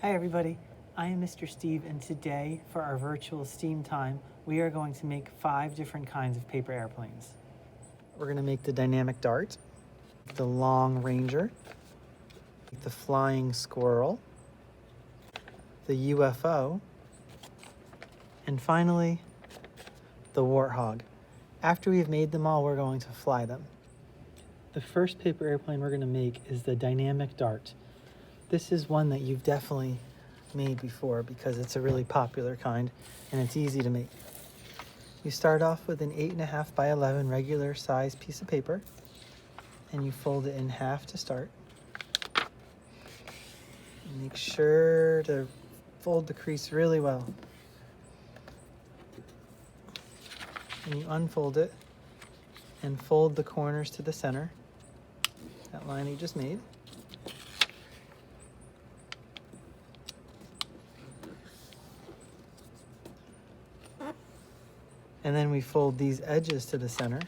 Hi everybody, I am Mr. Steve, and today for our virtual STEAM time, we are going to make 5 different kinds of paper airplanes. We're going to make the dynamic dart, the long ranger, the flying squirrel, the UFO, and finally, the warthog. After we've made them all, we're going to fly them. The first paper airplane we're going to make is the dynamic dart. This is one that you've definitely made before because it's a really popular kind and it's easy to make. You start off with an 8.5 by 11 regular size piece of paper and you fold it in half to start. Make sure to fold the crease really well. And you unfold it and fold the corners to the center, that line you just made. And then we fold these edges to the center.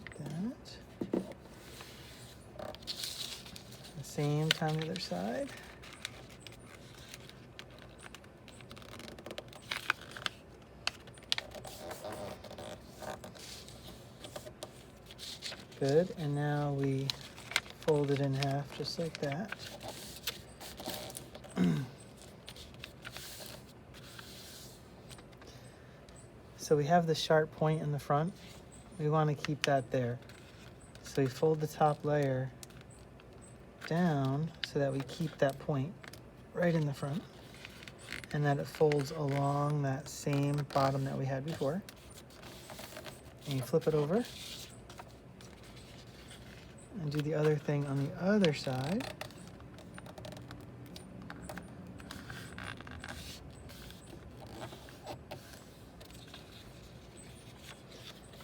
Like that. The same time the other side. Good, and now we fold it in half just like that. So we have the sharp point in the front. We want to keep that there. So we fold the top layer down so that we keep that point right in the front and that it folds along that same bottom that we had before. And you flip it over and do the other thing on the other side.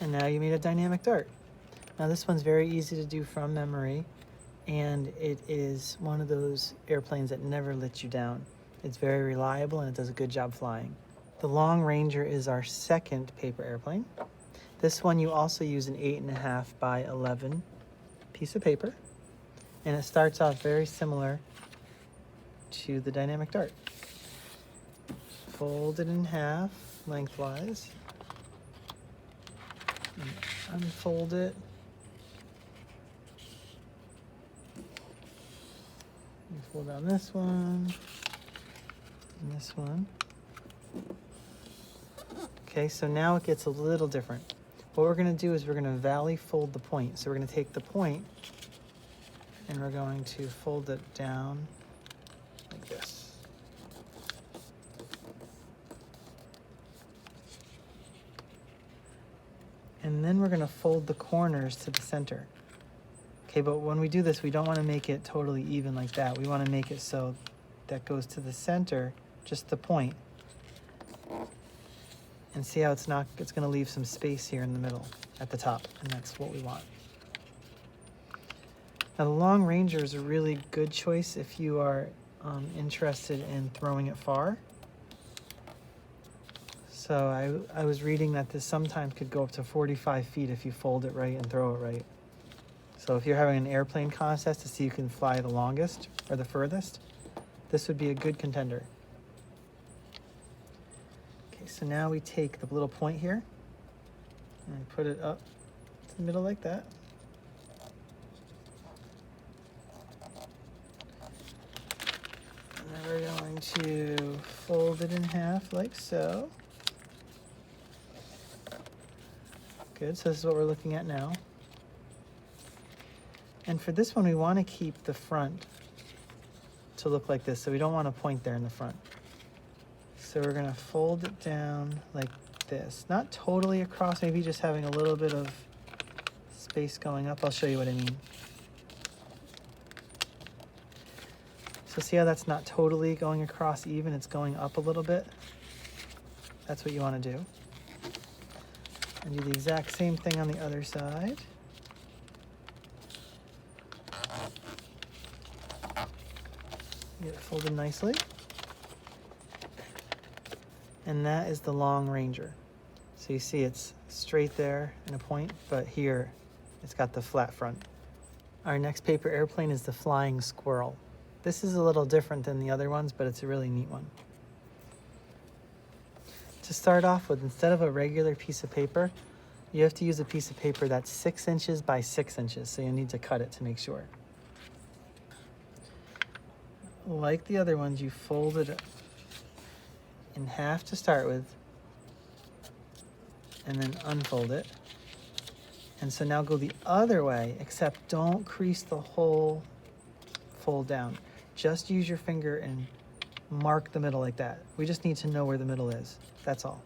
And now you made a dynamic dart. Now this one's very easy to do from memory, and it is one of those airplanes that never lets you down. It's very reliable and it does a good job flying. The Long Ranger is our second paper airplane. This one you also use an 8.5 by 11 piece of paper, and it starts off very similar to the dynamic dart. Fold it in half lengthwise. And unfold it. And fold down this one and this one. Okay, so now it gets a little different. What we're going to do is we're going to valley fold the point. So we're going to take the point and we're going to fold it down like this. And then we're going to fold the corners to the center. Okay, but when we do this, we don't want to make it totally even like that. We want to make it so that goes to the center, just the point. And see how it's going to leave some space here in the middle at the top, and that's what we want. Now the Long Ranger is a really good choice if you are interested in throwing it far. So I was reading that this sometimes could go up to 45 feet if you fold it right and throw it right. So if you're having an airplane contest to see who can fly the longest or the furthest, this would be a good contender. Okay, so now we take the little point here and put it up to the middle like that. And then we're going to fold it in half like so. Good, so this is what we're looking at now. And for this one, we want to keep the front to look like this, so we don't want to point there in the front. So we're going to fold it down like this. Not totally across, maybe just having a little bit of space going up. I'll show you what I mean. So see how that's not totally going across even, it's going up a little bit? That's what you want to do. And do the exact same thing on the other side. Get it folded nicely. And that is the Long Ranger. So you see it's straight there and a point, but here it's got the flat front. Our next paper airplane is the Flying Squirrel. This is a little different than the other ones, but it's a really neat one. To start off with, instead of a regular piece of paper, you have to use a piece of paper that's 6 inches by 6 inches, so you need to cut it to make sure. Like the other ones, you fold it in half to start with, and then unfold it. And so now go the other way, except don't crease the whole fold down. Just use your finger and mark the middle like that. We just need to know where the middle is. That's all.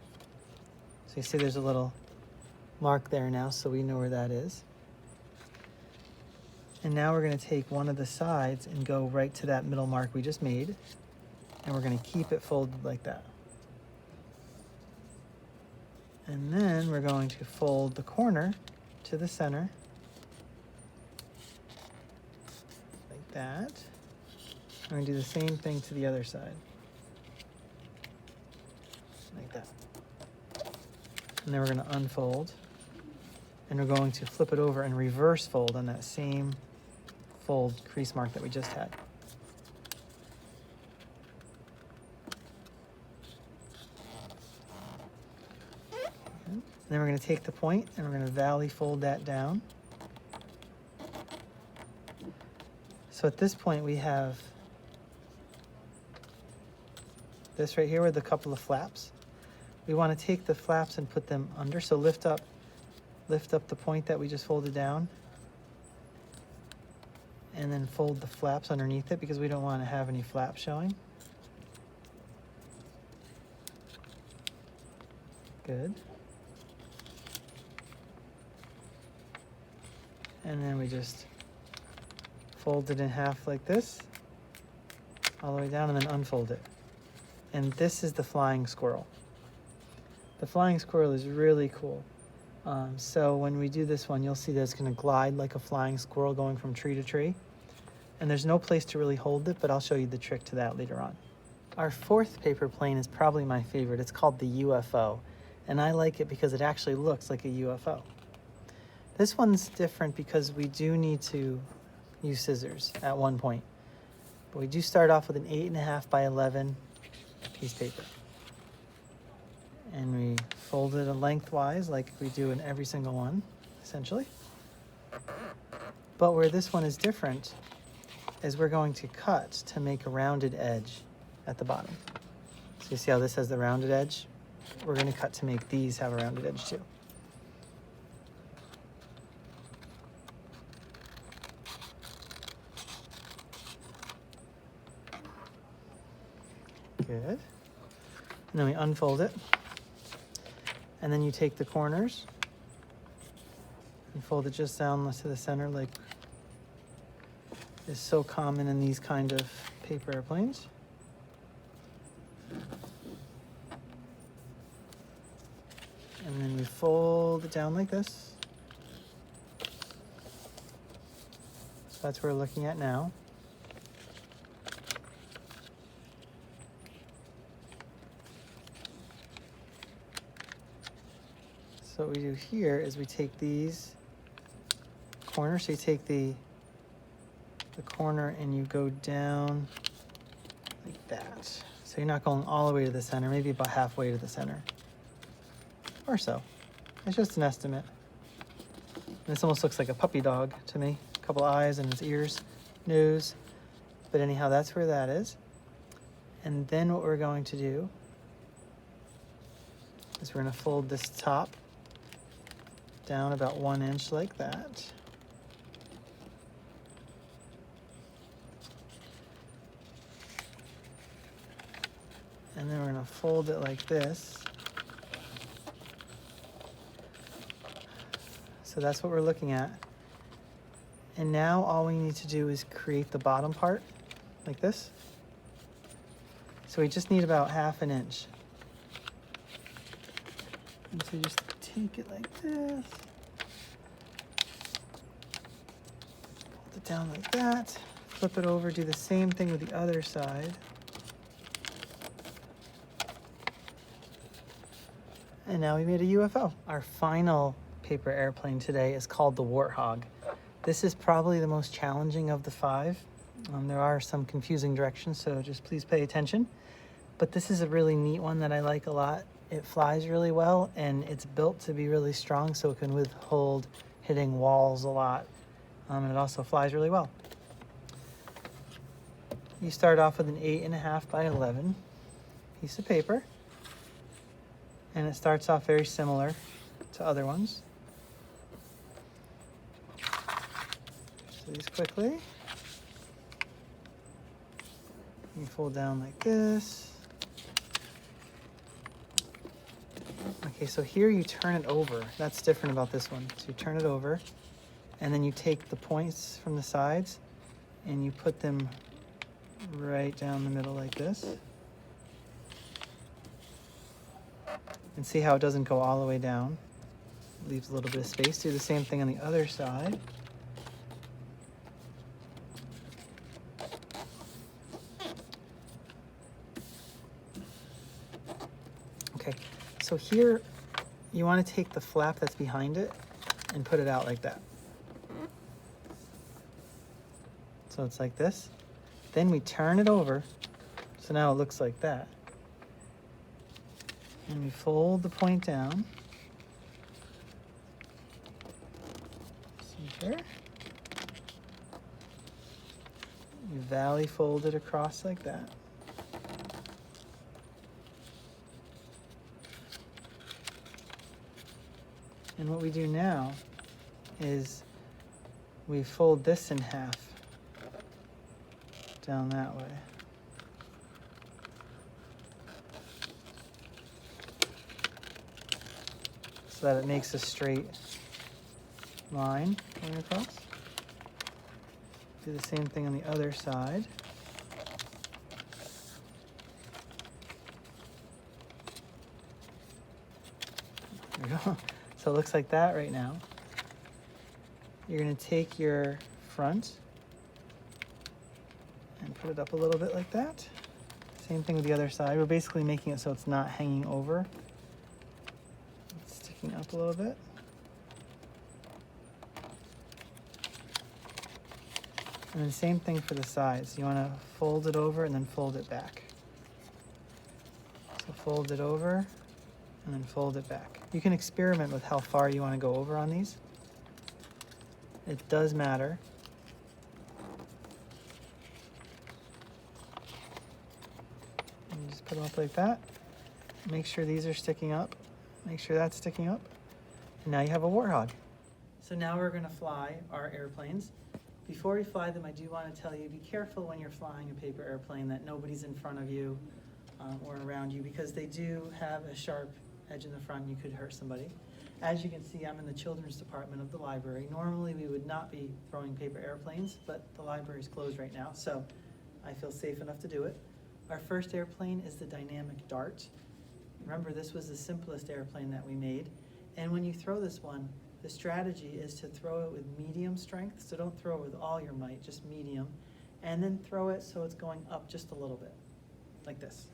So you see there's a little mark there now, so we know where that is. And now we're going to take one of the sides and go right to that middle mark we just made, and we're going to keep it folded like that. And then we're going to fold the corner to the center like that. We're going to do the same thing to the other side like that. And then we're going to unfold, and we're going to flip it over and reverse fold on that same fold crease mark that we just had. And then we're going to take the point and we're going to valley fold that down. So at this point we have this right here with a couple of flaps. We want to take the flaps and put them under. So lift up the point that we just folded down, and then fold the flaps underneath it because we don't want to have any flaps showing. Good. And then we just fold it in half like this, all the way down, and then unfold it. And this is the flying squirrel. The flying squirrel is really cool. So when we do this one, you'll see that it's going to glide like a flying squirrel going from tree to tree. And there's no place to really hold it, but I'll show you the trick to that later on. Our fourth paper plane is probably my favorite. It's called the UFO. And I like it because it actually looks like a UFO. This one's different because we do need to use scissors at one point. But we do start off with an 8.5 by 11 piece of paper. And we fold it lengthwise like we do in every single one, essentially. But where this one is different is we're going to cut to make a rounded edge at the bottom. So you see how this has the rounded edge? We're going to cut to make these have a rounded edge too. Good. And then we unfold it. And then you take the corners and fold it just down to the center like is so common in these kind of paper airplanes. And then we fold it down like this. So that's what we're looking at now. So what we do here is we take these corners. So you take the corner and you go down like that. So you're not going all the way to the center, maybe about halfway to the center or so. It's just an estimate. And this almost looks like a puppy dog to me. A couple eyes and its ears, nose. But anyhow, that's where that is. And then what we're going to do is we're going to fold this top down about 1 inch like that. And then we're going to fold it like this. So that's what we're looking at. And now all we need to do is create the bottom part like this. So we just need about 1/2 inch. And so you just take it like this. Fold it down like that. Flip it over, do the same thing with the other side. And now we made a UFO. Our final paper airplane today is called the Warthog. This is probably the most challenging of the 5. There are some confusing directions, so just please pay attention. But this is a really neat one that I like a lot. It flies really well, and it's built to be really strong, so it can withhold hitting walls a lot. And it also flies really well. You start off with an 8.5 by 11 piece of paper, and it starts off very similar to other ones. So these quickly. You fold down like this. Okay, so here you turn it over. That's different about this one. So you turn it over, and then you take the points from the sides and you put them right down the middle like this. And see how it doesn't go all the way down. It leaves a little bit of space. Do the same thing on the other side. Okay, so here you want to take the flap that's behind it and put it out like that. So it's like this. Then we turn it over, so now it looks like that. And we fold the point down. See here? You valley fold it across like that. And what we do now is we fold this in half down that way. So that it makes a straight line going across. Do the same thing on the other side. There we go. So it looks like that right now. You're going to take your front and put it up a little bit like that. Same thing with the other side. We're basically making it so it's not hanging over. It's sticking up a little bit. And then same thing for the sides. You want to fold it over and then fold it back. So fold it over and then fold it back. You can experiment with how far you want to go over on these. It does matter. And just put them up like that. Make sure these are sticking up. Make sure that's sticking up. And now you have a warthog. So now we're going to fly our airplanes. Before we fly them, I do want to tell you, be careful when you're flying a paper airplane that nobody's in front of you or around you, because they do have a sharp edge in the front and you could hurt somebody. As you can see, I'm in the children's department of the library. Normally we would not be throwing paper airplanes, but the library is closed right now, so I feel safe enough to do it. Our first airplane is the Dynamic Dart. Remember, this was the simplest airplane that we made. And when you throw this one, the strategy is to throw it with medium strength. So don't throw it with all your might, just medium. And then throw it so it's going up just a little bit, like this.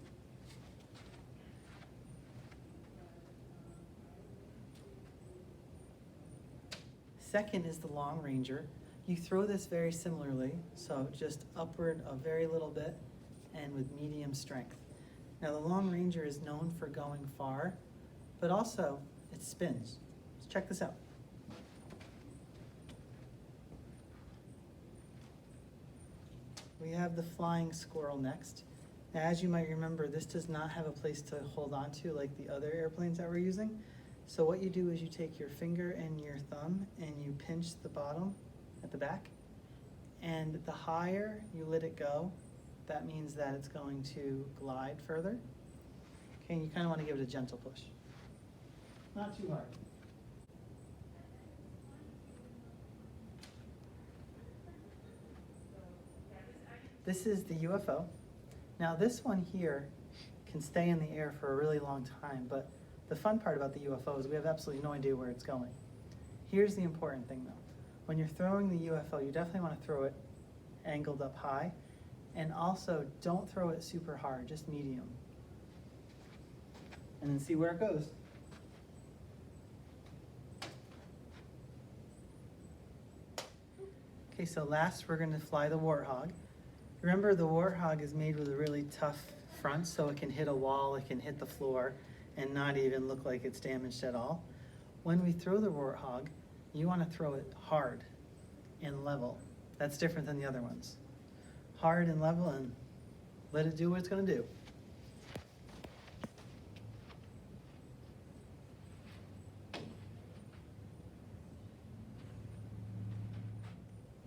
Second is the Long Ranger. You throw this very similarly, so just upward a very little bit and with medium strength. Now the Long Ranger is known for going far, but also it spins. Let's check this out. We have the Flying Squirrel next. Now, as you might remember, this does not have a place to hold on to like the other airplanes that we're using. So what you do is you take your finger and your thumb and you pinch the bottom at the back. And the higher you let it go, that means that it's going to glide further. Okay, and you kind of want to give it a gentle push. Not too hard. This is the UFO. Now this one here can stay in the air for a really long time, but the fun part about the UFO is we have absolutely no idea where it's going. Here's the important thing though. When you're throwing the UFO, you definitely want to throw it angled up high, and also don't throw it super hard, just medium. And then see where it goes. Okay, so last we're going to fly the Warthog. Remember, the Warthog is made with a really tough front, so it can hit a wall, it can hit the floor, and not even look like it's damaged at all. When we throw the Warthog, you want to throw it hard and level. That's different than the other ones. Hard and level, and let it do what it's going to do.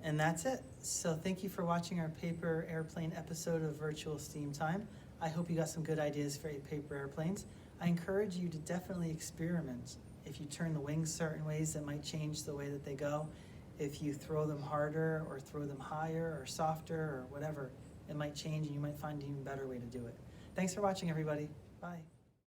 And that's it. So thank you for watching our paper airplane episode of Virtual Steam Time. I hope you got some good ideas for paper airplanes. I encourage you to definitely experiment. If you turn the wings certain ways, that might change the way that they go. If you throw them harder or throw them higher or softer or whatever, it might change and you might find an even better way to do it. Thanks for watching, everybody. Bye.